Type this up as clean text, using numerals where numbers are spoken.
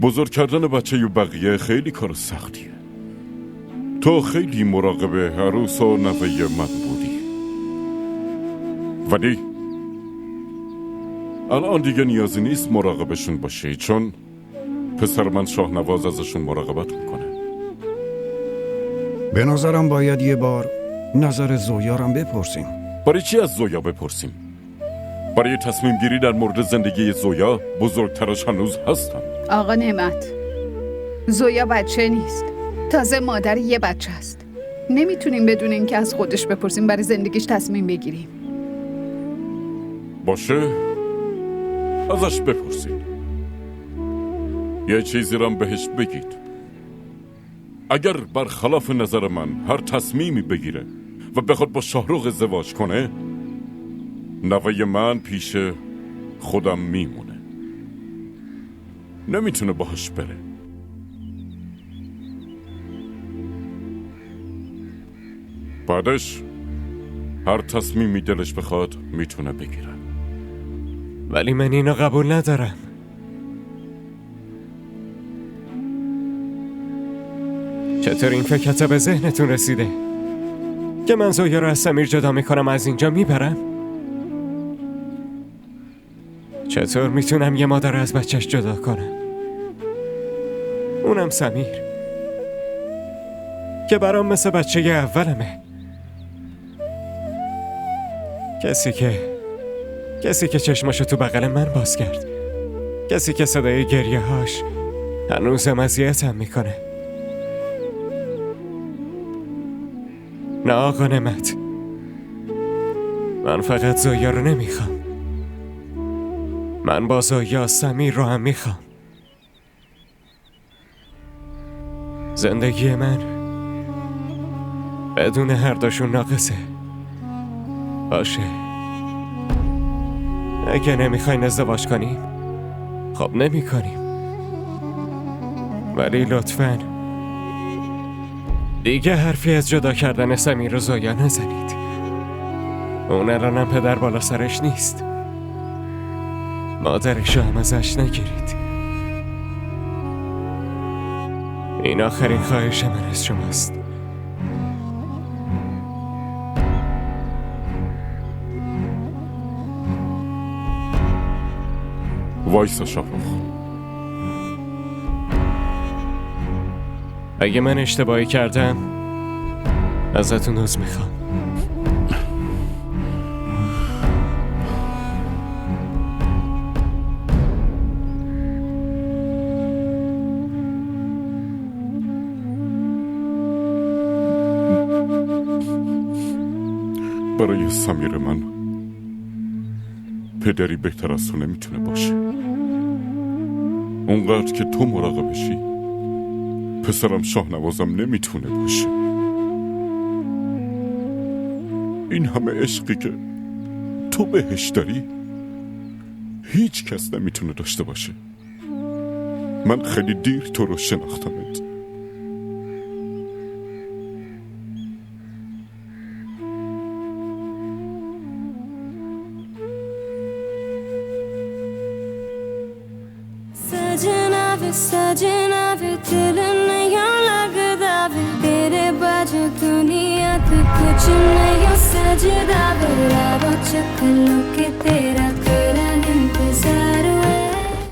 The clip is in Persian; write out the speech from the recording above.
بزرگ کردن بچه و بقیه خیلی کار سختیه. تو خیلی مراقب عروس و نوه من بودی، ولی الان دیگه نیازی نیست مراقبشون باشی، چون پسر من شاهنواز ازشون مراقبت میکنه. به نظرم باید یه بار نظر زویارم بپرسیم. برای چی از زویا بپرسیم؟ برای تصمیم گیری در مورد زندگی زویا بزرگترش هنوز هستم. آقا نعمت، زویا بچه نیست، تازه مادر یه بچه است. نمیتونیم بدون اینکه از خودش بپرسیم برای زندگیش تصمیم بگیریم. باشه، ازش بپرسید. یه چیزی رم بهش بگید. اگر برخلاف نظر من هر تصمیمی بگیره و بخواد با شاهرخ ازدواج کنه، نوه من پیش خودم میمونه، نمیتونه باهاش بره. بعدش هر تصمیمی دلش بخواد میتونه بگیره. ولی من اینو قبول ندارم. چطور این فکرت به ذهنتون رسیده که من زویا رو از سمیر جدا میکنم، از اینجا میبرم؟ چطور میتونم یه مادر از بچهش جدا کنم؟ اونم سمیر که برام مثل بچه اولمه. کسی که چشماشو تو بغل من باز کرد، کسی که صدای گریه هاش هنوزم اذیتم میکنه. نه آقا نعمت، من فقط زویا رو نمیخوام، من با زویا سمیر رو هم میخوام. زندگی من بدون هر دوشون ناقصه. باشه، اگه نمیخواین ازدواج کنیم خب نمی کنیم، ولی لطفاً دیگه حرفی از جدا کردن سمیر و زویا نزنید. اون الانم پدر بالا سرش نیست، مادرشو هم ازش نگیرید. این آخرین خواهش من از شماست. وایسا شاهرخ، اگه من اشتباهی کردم ازتون عذر میخوام. برای سمیر من پدری بهتر از تو نمیتونه باشه. اونقدر که تو مراقبشی پسرم شاهنوازم نمیتونه باشه. این همه عشقی که تو بهش داری هیچ کس نمیتونه داشته باشه. من خیلی دیر تو رو شناختمت. सजना वे दिल नया लगदा वे तेरे बाजू दुनिया ते कुछ नया सजदा वे रावो चकलो के तेरा